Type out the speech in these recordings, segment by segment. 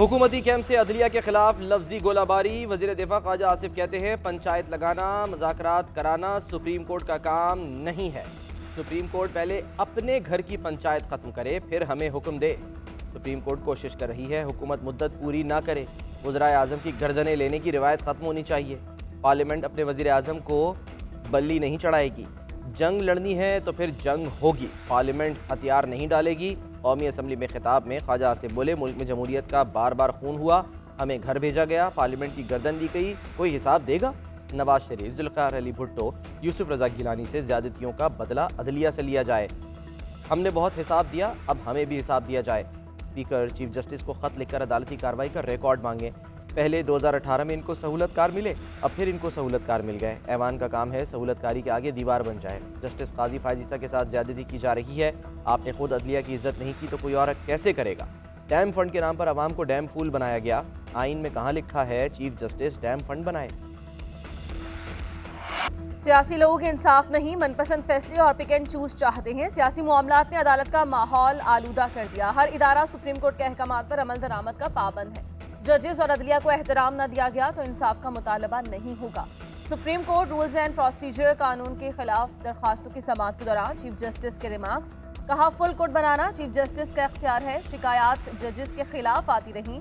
हुकूमती कैंप से अदलिया के खिलाफ लफ्जी गोलाबारी। वजीर दिफा ख्वाजा आसिफ कहते हैं पंचायत लगाना, मुज़ाकरात कराना सुप्रीम कोर्ट का काम नहीं है। सुप्रीम कोर्ट पहले अपने घर की पंचायत खत्म करे फिर हमें हुक्म दे। सुप्रीम कोर्ट कोशिश कर रही है हुकूमत मुद्दत पूरी ना करे। वज़राए आज़म की गर्दनें लेने की रिवायत खत्म होनी चाहिए। पार्लियामेंट अपने वज़ीर आज़म को बल्ली नहीं चढ़ाएगी। जंग लड़नी है तो फिर जंग होगी, पार्लियामेंट हथियार नहीं डालेगी। कौमी असम्बली में खिताब में ख्वाजा आसिफ बोले मुल्क में जमहूरियत का बार बार खून हुआ, हमें घर भेजा गया, पार्लियामेंट की गर्दन दी गई, कोई हिसाब देगा? नवाज शरीफ, जुल्फ़िकार अली भुट्टो, यूसुफ रज़ा गिलानी से ज़्यादतियों का बदला अदलिया से लिया जाए। हमने बहुत हिसाब दिया, अब हमें भी हिसाब दिया जाए। स्पीकर चीफ जस्टिस को खत लिखकर अदालती कार्रवाई का रिकॉर्ड मांगे। पहले 2018 में इनको सहूलतकार मिले, अब फिर इनको सहूलतकार मिल गए। ऐवान का काम है सहूलतकारी के आगे दीवार बन जाए। जस्टिस काजी फायजीसा के साथ ज्यादती की जा रही है। आपने खुद अदलिया की इज्जत नहीं की तो कोई और कैसे करेगा? डैम फंड के नाम पर आवाम को डैम फूल बनाया गया। आइन में कहाँ लिखा है चीफ जस्टिस डैम फंड बनाए? सियासी लोगों के इंसाफ नहीं, मनपसंद फैसले और पिक एंड चूज चाहते हैं। सियासी मामलात ने अदालत का माहौल आलूदा कर दिया। हर इदारा सुप्रीम कोर्ट के अहकामात पर अमल दरामद का पाबंद है। जजेस और अदलिया को एहतराम न दिया गया तो इंसाफ का मुतालबा नहीं होगा। Supreme Court rules and procedure कानून के खिलाफ दरखास्तों की समाअत के दौरान चीफ जस्टिस के रिमार्क्स। कहा फुल कोर्ट बनाना चीफ जस्टिस का इख्तियार है। शिकायत जजेस के खिलाफ आती रहीं,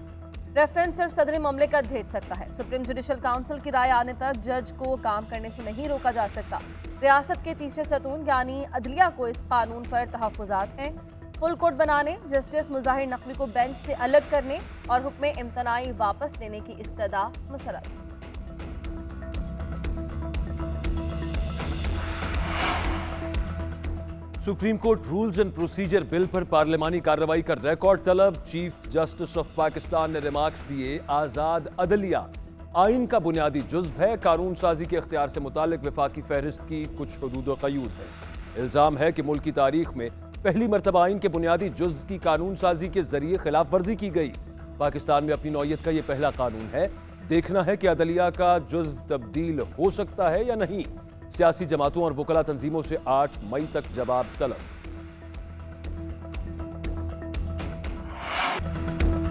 रेफरेंस सिर्फ सदर ममलिकत भेज सकता है। सुप्रीम जुडिशल काउंसिल की राय आने तक जज को काम करने से नहीं रोका जा सकता। रियासत के तीसरे सतून यानी अदलिया को इस कानून पर तहफ़्फ़ुज़ात हैं। फुल कोर्ट बनाने, जस्टिस मुज़ाहिर नकवी को बेंच से अलग करने और हुक्म इम्तनाई वापस लेने की इस्तदा मुस्तरद। Supreme Court rules and procedure bill पर पार्लिमानी कार्रवाई का रिकॉर्ड तलब। चीफ जस्टिस ऑफ पाकिस्तान ने रिमार्क्स दिए आजाद अदलिया आइन का बुनियादी जुज़्व है। कानून साजी के इख्तियार से मुतालिक वफाकी फहरिस्त की कुछ हुदूद व क़यूद है। इल्ज़ाम है कि मुल्क की तारीख में पहली मरतबा आइन के बुनियादी जुज़्व की कानून साजी के जरिए खिलाफ वर्जी की गई। पाकिस्तान में अपनी नौयत का यह पहला कानून है। देखना है कि अदलिया का जुज़्व तब्दील हो सकता है या नहीं। सियासी जमातों और वकला तंजीमों से 8 मई तक जवाब तलब।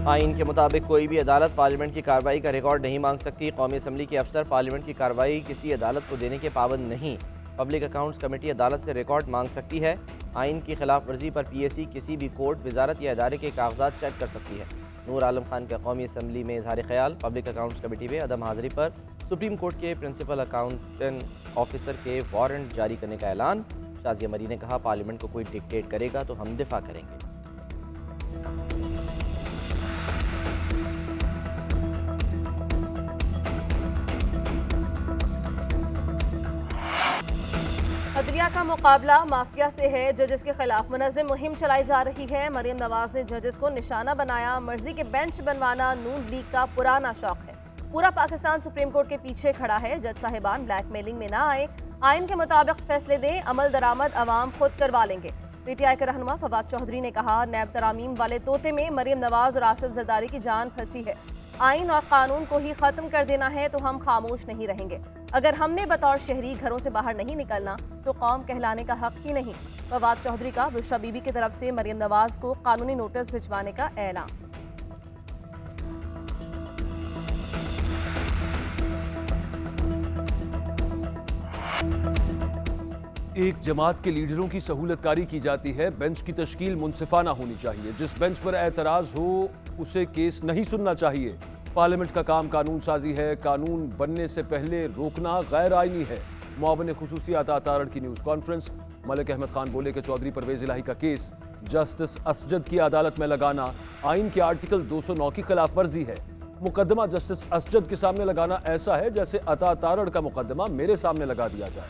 आइन के मुताबिक कोई भी अदालत पार्लियामेंट की कार्रवाई का रिकॉर्ड नहीं मांग सकती। कौमी असम्बली के अफसर पार्लियामेंट की कार्रवाई किसी अदालत को देने के पाबंद नहीं। पब्लिक अकाउंट्स कमेटी अदालत से रिकॉर्ड मांग सकती है। आइन की खिलाफ वर्जी पर PAC किसी भी कोर्ट, वजारत या अदारे के कागजात चेक कर सकती है। नूर आलम खान का कौमी असम्बली में इजहार ख्याल। पब्लिक अकाउंट्स कमेटी में अदम हाजिरी पर सुप्रीम कोर्ट के प्रिंसिपल अकाउंटेंट ऑफिसर के वारंट जारी करने का ऐलान। शाजिया मरी ने कहा पार्लियामेंट को कोई डिक्टेट करेगा तो हम दिफा करेंगे। अदलिया का मुकाबला माफिया से है। जजेस के खिलाफ मुनज़्ज़म मुहिम चलाई जा रही है। मरीम नवाज ने जजेस को निशाना बनाया। मर्जी के बेंच बनवाना नून लीग का पुराना शौक है। पूरा पाकिस्तान सुप्रीम कोर्ट के पीछे खड़ा है। जज साहिबान ब्लैकमेलिंग में ना आए, आइन के मुताबिक फैसले दें। अमल दरामद अवाम खुद करवा लेंगे। PTI के रहनुमा फवाद चौधरी ने कहा नैब तरामीम वाले तोते में मरीम नवाज और आसिफ जरदारी की जान फंसी है। आइन और कानून को ही खत्म कर देना है तो हम खामोश नहीं रहेंगे। अगर हमने बतौर शहरी घरों से बाहर नहीं निकलना तो कौम कहलाने का हक ही नहीं। फवाद चौधरी का बुशरा बीबी की तरफ से मरीम नवाज को कानूनी नोटिस भिजवाने का ऐलान। एक जमात के लीडरों की सहूलतकारी की जाती है। बेंच की तश्कील मुनसिफाना होनी चाहिए। जिस बेंच पर एतराज हो उसे केस नहीं सुनना चाहिए। पार्लियामेंट का काम कानून साजी है। कानून बनने से पहले रोकना गैर आइनी है। मुआविन खुसूसी अता तारड़ की न्यूज़ कॉन्फ्रेंस। मलिक अहमद खान बोले कि चौधरी परवेज इलाही का केस जस्टिस असजद की अदालत में लगाना आइन के आर्टिकल 209 की खिलाफ वर्जी है। मुकदमा जस्टिस असजद के सामने लगाना ऐसा है जैसे अता तारड़ का मुकदमा मेरे सामने लगा दिया जाए।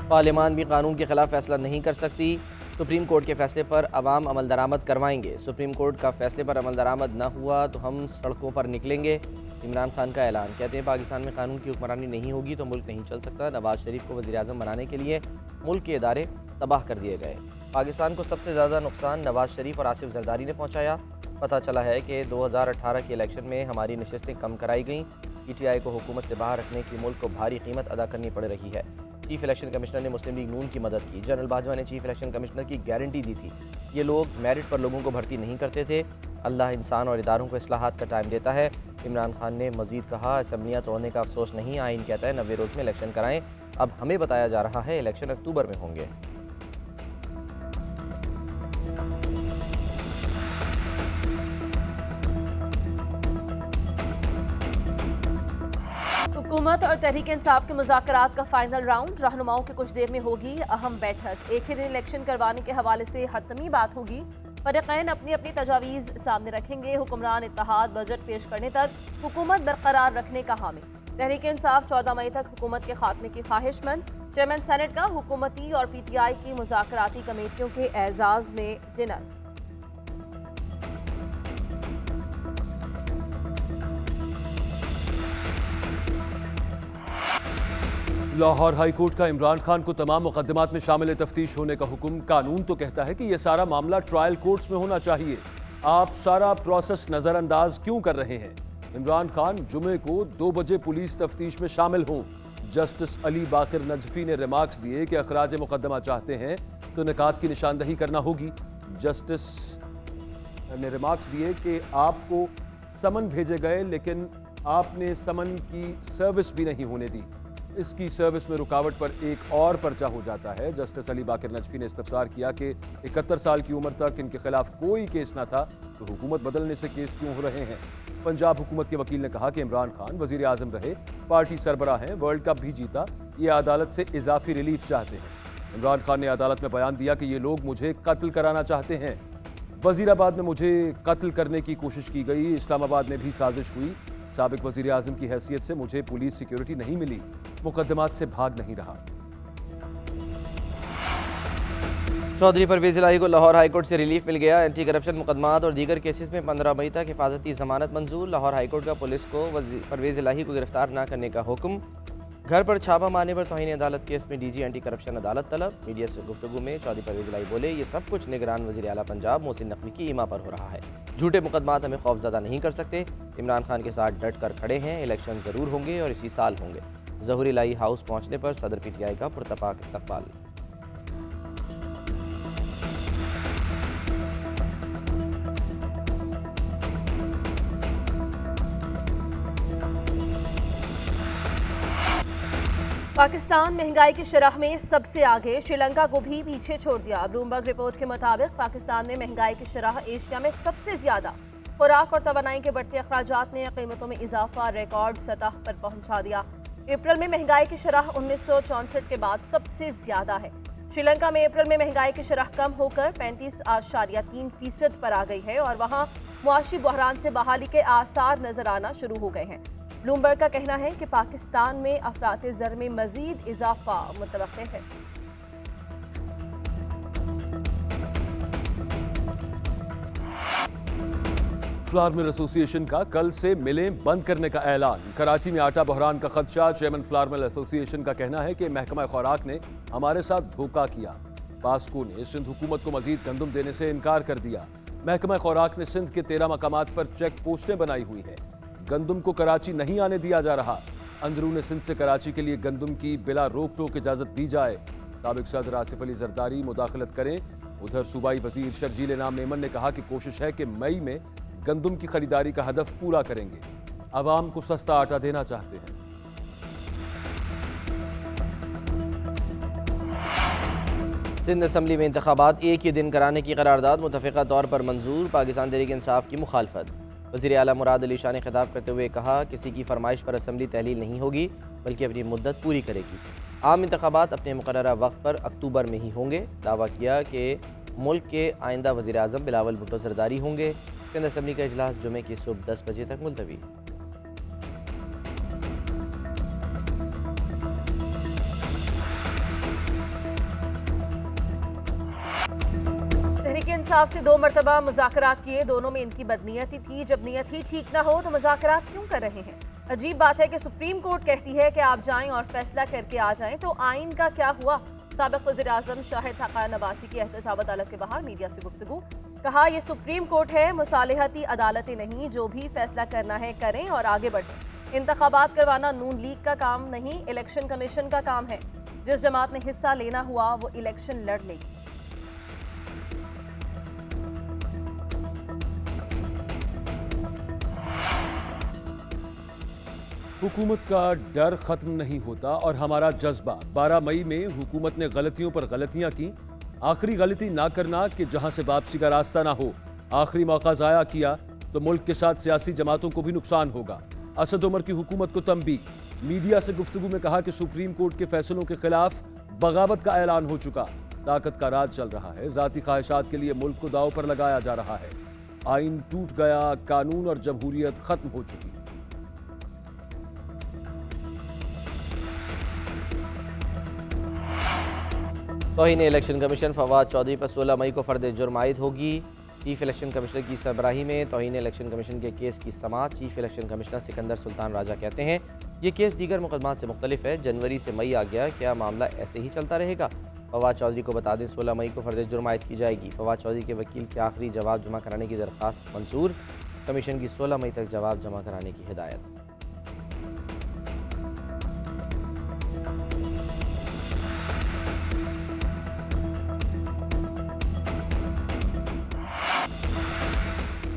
पार्लियामान भी कानून के खिलाफ फैसला नहीं कर सकती। सुप्रीम कोर्ट के फैसले पर अवाम अमल दरामद करवाएंगे। सुप्रीम कोर्ट का फैसले पर अमल दरामद न हुआ तो हम सड़कों पर निकलेंगे। इमरान खान का ऐलान। कहते हैं पाकिस्तान में कानून की हुक्मरानी नहीं होगी तो मुल्क नहीं चल सकता। नवाज शरीफ को वज़ीर आज़म बनाने के लिए मुल्क के इदारे तबाह कर दिए गए। पाकिस्तान को सबसे ज़्यादा नुकसान नवाज शरीफ और आसिफ जरदारी ने पहुँचाया। पता चला है कि 2018 के इलेक्शन में हमारी नशस्तें कम कराई गईं। PTI को हुकूमत से बाहर रखने की मुल्क को भारी कीमत अदा करनी पड़ रही है। चीफ इलेक्शन कमिश्नर ने मुस्लिम लीग नून की मदद की। जनरल बाजवा ने चीफ इलेक्शन कमिश्नर की गारंटी दी थी, ये लोग मेरिट पर लोगों को भर्ती नहीं करते थे। अल्लाह इंसान और इदारों को इस्लाहात का टाइम देता है। इमरान खान ने मजीद कहा, असम्बलियाँ तोड़ने का अफसोस नहीं, आइन कहता है 90 रोज़ में इलेक्शन कराएं। अब हमें बताया जा रहा है इलेक्शन अक्टूबर में होंगे। हुकूमत और तहरीक इंसाफ के मुज़ाकरात का फाइनल राउंड रहनुमाओं की कुछ देर में होगी अहम बैठक। एक ही दिन इलेक्शन करवाने के हवाले से हतमी बात होगी। फरीक़ैन अपनी अपनी तजावीज़ सामने रखेंगे। हुक्मरान इत्तेहाद बजट पेश करने तक हुकूमत बरकरार रखने का हामी। तहरीक इंसाफ 14 मई तक हुकूमत के खात्मे की ख्वाहिशमंद। चेयरमैन सेनेट का हुकूमती और PTI की मुज़ाकराती कमेटियों के एजाज़ में डिनर। लाहौर हाई कोर्ट का इमरान खान को तमाम मुकदमात में शामिल तफ्तीश होने का हुक्म। कानून तो कहता है कि यह सारा मामला ट्रायल कोर्ट्स में होना चाहिए, आप सारा प्रोसेस नजरअंदाज क्यों कर रहे हैं? इमरान खान जुमे को 2 बजे पुलिस तफ्तीश में शामिल हों। जस्टिस अली बाकर नजफी ने रिमार्क्स दिए कि अखराज मुकदमा चाहते हैं तो निकात की निशानदही करना होगी। जस्टिस ने रिमार्क्स दिए कि आपको समन भेजे गए लेकिन आपने समन की सर्विस भी नहीं होने दी, इसकी सर्विस में रुकावट पर एक और पर्चा हो जाता है। जस्टिस अली बाकर नजफी ने इस्तफसार किया कि 71 साल की उम्र तक इनके खिलाफ कोई केस ना था तो हुकूमत बदलने से केस क्यों हो रहे हैं? पंजाब हुकूमत के वकील ने कहा कि इमरान खान वजीर आजम रहे, पार्टी सरबराह हैं, वर्ल्ड कप भी जीता, ये अदालत से इजाफी रिलीफ चाहते हैं। इमरान खान ने अदालत में बयान दिया कि ये लोग मुझे कत्ल कराना चाहते हैं। वजीराबाद में मुझे कत्ल करने की कोशिश की गई, इस्लामाबाद में भी साजिश हुई। साबिक वजीर आजम की हैसियत से मुझे पुलिस सिक्योरिटी नहीं मिली, मुकदमात से भाग नहीं रहा। चौधरी परवेज इलाही को लाहौर हाईकोर्ट से रिलीफ मिल गया। एंटी करप्शन मुकदमात और दीगर केसेस में 15 मई तक हिफाजती जमानत मंजूर। लाहौर हाईकोर्ट का पुलिस को परवेज इलाही को गिरफ्तार न करने का हुक्म। घर पर छापा मारने पर तौहीन अदालत केस में DG एंटी करप्शन अदालत तलब। मीडिया से गुफ्तगू में चौधरी परवेज इलाही बोले, ये सब कुछ निगरान वज़ीर आला पंजाब मोहसिन नकवी की ईमा पर हो रहा है। झूठे मुकदमात हमें खौफजदा नहीं कर सकते। इमरान खान के साथ डट कर खड़े हैं। इलेक्शन ज़रूर होंगे और इसी साल होंगे। ज़हूर इलाही हाउस पहुँचने पर सदर PTI का पुरतपाक इस्तकबाल। पाकिस्तान महंगाई की शरह में सबसे आगे, श्रीलंका को भी पीछे छोड़ दिया। ब्लूमबर्ग रिपोर्ट के मुताबिक पाकिस्तान में महंगाई की शरह एशिया में सबसे ज्यादा। खुराक और तवानाई के बढ़ते अखराजात ने कीमतों में इजाफा रिकॉर्ड सतह पर पहुंचा दिया। अप्रैल में महंगाई की शरह 1964 के बाद सबसे ज्यादा है। श्रीलंका में अप्रैल में महंगाई की शरह कम होकर 35.3% पर आ गई है और वहां मुआशी बहरान से बहाली के आसार नजर आना शुरू हो गए हैं। ब्लूमबर्ग का कहना है कि पाकिस्तान में अफराते ज़र में मजीद इजाफा मुतवक्के है। फ्लावर मिल एसोसिएशन का कल से मिलें बंद करने का ऐलान। कराची में आटा बहरान का खदशा। चेयरमैन फ्लावर मिल एसोसिएशन का कहना है कि महकमा खुराक ने हमारे साथ धोखा किया। पास्को ने सिंध हुकूमत को मजीद गंदम देने से इनकार कर दिया। महकमा खुराक ने सिंध के 13 मकामात पर चेक पोस्टें बनाई हुई हैं। गंदम को कराची नहीं आने दिया जा रहा। अंदरून सिंध से कराची के लिए गंदम की बिला रोक टोक इजाजत दी जाए। साबिक सदर आसिफ अली जरदारी मुदाखलत करें। उधर सूबाई वजीर शर्जील इनाम मेमन ने कहा कि कोशिश है कि मई में गंदम की खरीदारी का हदफ पूरा करेंगे। अवाम को सस्ता आटा देना चाहते हैं। सिंध असम्बली में इंतखाबात एक ही दिन कराने की करारदाद मुतफ़िक़ा तौर पर मंजूर। पाकिस्तान तहरीक इंसाफ की मुखालफत। वज़ीर आला मुराद अली शाह ने खिताब करते हुए कहा, किसी की फरमाइश पर असम्बली तहलील नहीं होगी बल्कि अपनी मुद्दत पूरी करेगी। आम इंतखाबात अपने मुकर्ररा वक्त पर अक्टूबर में ही होंगे। दावा किया कि मुल्क के आइंदा वज़ीर आज़म बिलावल भुट्टो जरदारी होंगे। सिंध असम्बली का इजलास जुमे की सुबह 10 बजे तक मुलतवी। तहरीक इंसाफ से 2 मरतबा मुज़ाकरात किए, दोनों में इनकी बदनीयती थी। जब नीयत ही ठीक ना हो तो मुज़ाकरात क्यों कर रहे हैं? अजीब बात है कि सुप्रीम कोर्ट कहती है कि आप जाएं और फैसला करके आ जाएं, तो आइन का क्या हुआ? साबिक वज़ीर आज़म शाहिद हक़ान अब्बासी की एहतसाब अदालत के बाहर मीडिया से गुफ्तगू। कहा, यह सुप्रीम कोर्ट है, मुसालिहती अदालतें नहीं। जो भी फैसला करना है करें और आगे बढ़ें। इंतखाबात करवाना नून लीग का काम नहीं, इलेक्शन कमीशन का काम है। जिस जमात ने हिस्सा लेना हुआ वो इलेक्शन लड़ लेगी। हुकूमत का डर खत्म नहीं होता और हमारा जज्बा। 12 मई में हुकूमत ने गलतियों पर गलतियां की। आखिरी गलती ना करना कि जहां से वापसी का रास्ता ना हो। आखिरी मौका जाया किया तो मुल्क के साथ सियासी जमातों को भी नुकसान होगा। असद उमर की हुकूमत को तंबी। मीडिया से गुफ्तगू में कहा कि सुप्रीम कोर्ट के फैसलों के खिलाफ बगावत का ऐलान हो चुका। ताकत का राज चल रहा है। जाती ख्वाहिशात के लिए मुल्क को दांव पर लगाया जा रहा है। आइन टूट गया, कानून और जमहूरियत खत्म हो चुकी। तौहीन इलेक्शन कमीशन फवाद चौधरी पर 16 मई को फर्द जुर्म आयद होगी। चीफ इलेक्शन कमिश्नर की सरबराही में तौहीन इलेक्शन कमीशन के केस की समाअत chief election commissioner Sikandar Sultan Raja कहते हैं ये केस दीगर मुकदमात से मुख्तलिफ है। जनवरी से मई आ गया, क्या मामला ऐसे ही चलता रहेगा? फवाद चौधरी को बता दें 16 मई को फर्द जुर्म आयद की जाएगी। फवाद चौधरी के वकील के आखिरी जवाब जमा कराने की दरख्वास्त मंसूर। कमीशन की 16 मई तक जवाब जमा कराने की हिदायत।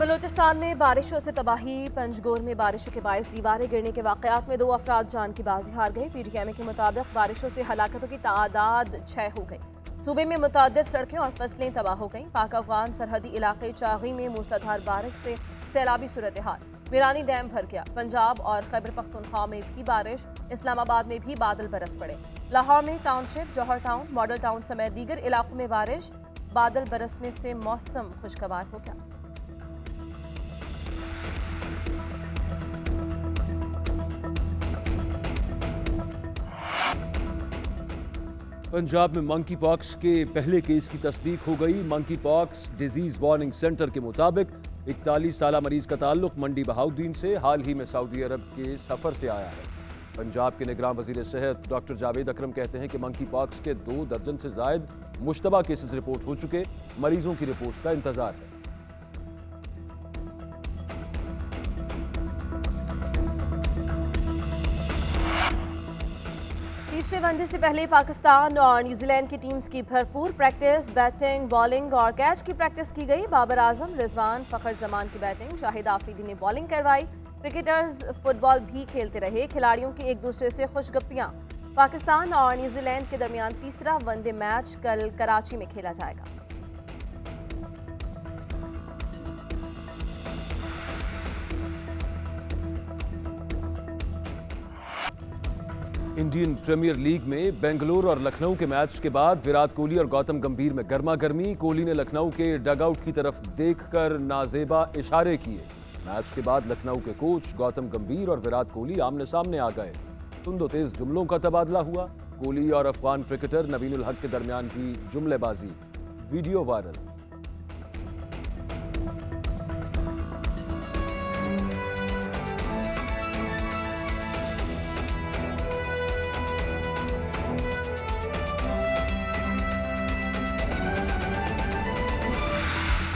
बलूचिस्तान में बारिशों से तबाही। पंजगोर में बारिशों के बायस दीवारें गिरने के वाकयात में 2 अफराद जान की बाजी हार गए। पीटीएमए के मुताबिक बारिशों से हलाकतों की तादाद 6 हो गई। सूबे में मुतअद्दिद सड़कें और फसलें तबाह हो गईं। पाक अफगान सरहदी इलाके चागी में मूसलाधार बारिश से सैलाबी सूरत हाल। मीरानी डैम भर गया। पंजाब और खैबर पख्तूनख्वा में भी बारिश। इस्लामाबाद में भी बादल बरस पड़े। लाहौर में टाउनशिप, जौहर टाउन, मॉडल टाउन समेत दीगर इलाकों में बारिश। बादल बरसने से मौसम खुशगवार हो गया। पंजाब में मंकी पॉक्स के पहले केस की तस्दीक हो गई। Monkey pox disease warning centre के मुताबिक 41 साला मरीज का ताल्लुक मंडी बहाउद्दीन से हाल ही में सऊदी अरब के सफर से आया है। पंजाब के निगरान वजीर सेहत डॉक्टर जावेद अकरम कहते हैं कि मंकी पॉक्स के 2 दर्जन से जायद मुश्तबा केसेस रिपोर्ट हो चुके। मरीजों की रिपोर्ट का इंतजार है। तीसरे वनडे से पहले पाकिस्तान और न्यूजीलैंड की टीम्स की भरपूर प्रैक्टिस। बैटिंग, बॉलिंग और कैच की प्रैक्टिस की गई। बाबर आजम, रिजवान, फखर जमान की बैटिंग, शाहिद आफरीदी ने बॉलिंग करवाई। क्रिकेटर्स फुटबॉल भी खेलते रहे। खिलाड़ियों की एक दूसरे से खुशगप्पियां। पाकिस्तान और न्यूजीलैंड के दरमियान तीसरा वनडे मैच कल कराची में खेला जाएगा। इंडियन प्रीमियर लीग में बेंगलुरु और लखनऊ के मैच के बाद विराट कोहली और गौतम गंभीर में गर्मा गर्मी। कोहली ने लखनऊ के डगआउट की तरफ देखकर नाजेबा इशारे किए। मैच के बाद लखनऊ के कोच गौतम गंभीर और विराट कोहली आमने सामने आ गए। तुंदो तेज जुमलों का तबादला हुआ। कोहली और अफगान क्रिकेटर नवीनुल हक के दरमियान की जुमलेबाजी वीडियो वायरल।